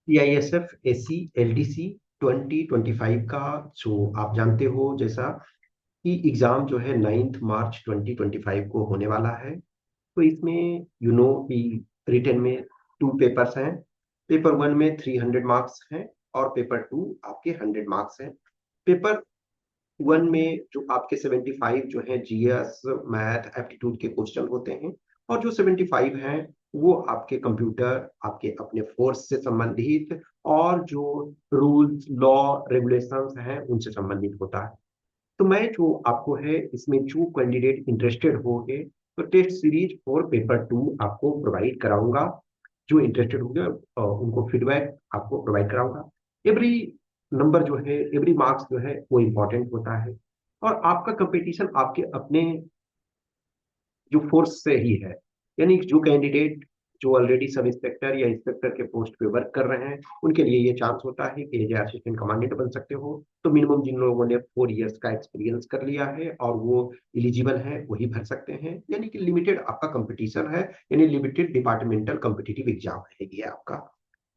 CISF SC LDC 2025 का, जो आप जानते हो जैसा कि एग्जाम जो है 9 मार्च 2025 को होने वाला है। तो इसमें कि रिटन में 2 पेपर्स हैं। पेपर 1 में 300 मार्क्स हैं और पेपर 2 आपके 100 मार्क्स हैं। पेपर 1 में जो आपके 75 जो है जीएस मैथ एप्टीट्यूड के क्वेश्चन होते हैं, और जो 75 हैं वो आपके कंप्यूटर, आपके अपने फोर्स से संबंधित, और जो रूल्स लॉ रेगुलेशंस हैं उनसे संबंधित होता है। तो मैं जो आपको है इसमें जो कैंडिडेट इंटरेस्टेड होंगे, तो टेस्ट सीरीज फॉर पेपर 2 आपको प्रोवाइड कराऊंगा। जो इंटरेस्टेड होंगे उनको फीडबैक आपको प्रोवाइड कराऊंगा। एवरी नंबर जो है, एवरी मार्क्स जो है वो इम्पोर्टेंट होता है। और आपका कंपटीशन आपके अपने जो फोर्स से ही है। यानी जो कैंडिडेट जो ऑलरेडी सब इंस्पेक्टर या इंस्पेक्टर के पोस्ट पे वर्क कर रहे हैं, उनके लिए ये चांस होता है कि एज असिस्टेंट कमांडेंट बन सकते हो। तो मिनिमम जिन लोगों ने 4 इयर्स का एक्सपीरियंस कर लिया है और वो एलिजिबल है वही भर सकते हैं। यानी कि लिमिटेड आपका कंपटीशन है, यानी लिमिटेड डिपार्टमेंटल कॉम्पिटिटिव एग्जाम है ये आपका।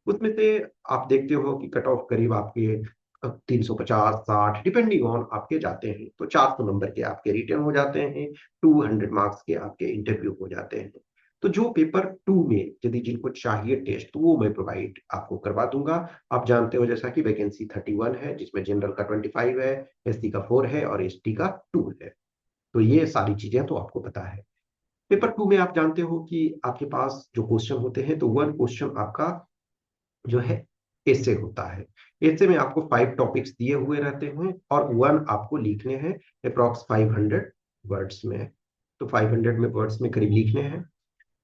उसमें से आप देखते हो कि कट ऑफ करीब आपके 350 60 डिपेंडिंग ऑन आपके जाते हैं। तो 400 नंबर के आपके रिटर्न हो जाते हैं, 200 मार्क्स के आपके इंटरव्यू हो जाते हैं। तो जो पेपर 2 में यदि जिनको चाहिए टेस्ट, तो वो मैं प्रोवाइड आपको करवा दूंगा। आप जानते हो जैसा कि वैकेंसी 31 है, जिसमें जनरल का 25 है, एससी का 4 है और एसटी का 2 है। तो ये सारी चीजें तो आपको पता है। पेपर 2 में आप जानते हो कि आपके पास जो क्वेश्चन होते हैं, तो 1 क्वेश्चन आपका जो है ऐसे होता है। ऐसे में आपको 5 टॉपिक्स दिए हुए रहते हैं और 1 आपको लिखने हैं अप्रॉक्स 500 वर्ड्स में। तो 500 वर्ड्स में करीब लिखने हैं।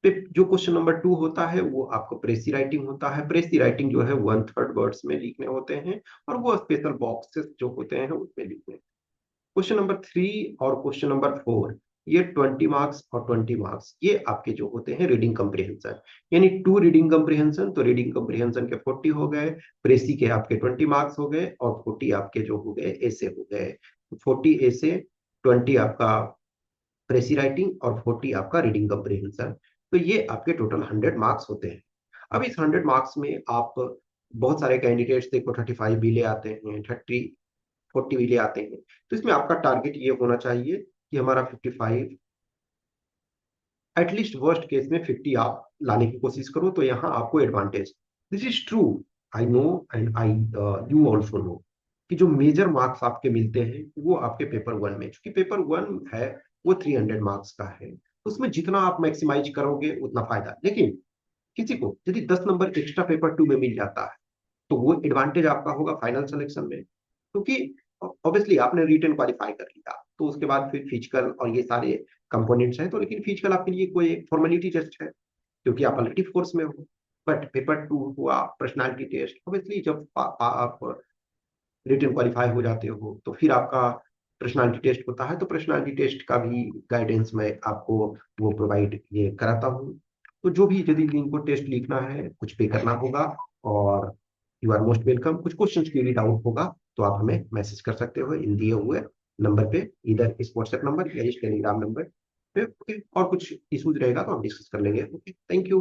फिर जो क्वेश्चन नंबर 2 होता है वो आपको प्रेसी राइटिंग होता है। प्रेसी राइटिंग जो है 1/3 वर्ड्स में लिखने होते हैं, और वो स्पेशल बॉक्सेस जो होते हैं उसमें लिखने। क्वेश्चन नंबर 3 और क्वेश्चन नंबर 4, ये 20 मार्क्स और 20 मार्क्स, ये आपके जो होते हैं रीडिंग कम्प्रिहेंशन। यानी 2 रीडिंग कम्प्रिहेंशन, तो रीडिंग कम्प्रिहेंशन के 40 हो गए, प्रेसी के आपके 20 मार्क्स हो गए, और 40 आपके जो हो गए ऐसे हो गए। 40 ऐसे, 20 आपका प्रेसी राइटिंग और 40 आपका रीडिंग कम्प्रिहेंशन। तो ये आपके टोटल 100 मार्क्स होते हैं। अब इस 100 मार्क्स में आप, बहुत सारे कैंडिडेट्स देखो 35 भी ले आते हैं, 40 भी ले आते हैं। तो इसमें आपका टारगेट ये होना चाहिए कि हमारा 55, एटलीस्ट वर्स्ट केस में 50 आप लाने की कोशिश करो, तो यहाँ आपको advantage. This is true, I know and I you also know कि जो मेजर मार्क्स आपके मिलते हैं वो आपके पेपर 1 में, क्योंकि पेपर 1 है वो 300 मार्क्स का है। उसमें जितना आप मैक्सिमाइज करोगे उतना फायदा। लेकिन किसी को यदि 10 नंबर एक्स्ट्रा पेपर 2 में मिल जाता है, तो वो एडवांटेज आपका होगा फाइनल सिलेक्शन में। क्योंकि ऑब्वियसली आपने रिटन क्वालिफाई कर लिया, तो उसके बाद फिर फिजिकल और ये सारे कंपोनेंट्स हैं। तो लेकिन फिजिकल आपके लिए कोई फॉर्मेलिटी टेस्ट है, क्योंकि आप ऑलरेडी फोर्स में हो। बट पेपर 2 हुआ पर्सनालिटी टेस्ट, ऑब्वियसली जब आप रिटन क्वालिफाई हो जाते हो तो फिर आपका पर्सनालिटी टेस्ट होता है। तो पर्सनालिटी टेस्ट का भी गाइडेंस मैं आपको वो प्रोवाइड ये कराता हूँ। तो जो भी यदि इनको टेस्ट लिखना है, कुछ पे करना होगा, और यू आर मोस्ट वेलकम। कुछ क्वेश्चंस के लिए डाउट होगा तो आप हमें मैसेज कर सकते हो इन दिए हुए नंबर पे, इधर इस व्हाट्सएप नंबर या इस टेलीग्राम नंबर पे। ओके, और कुछ इश्यूज रहेगा तो हम डिस्कस कर लेंगे। Okay, thank you.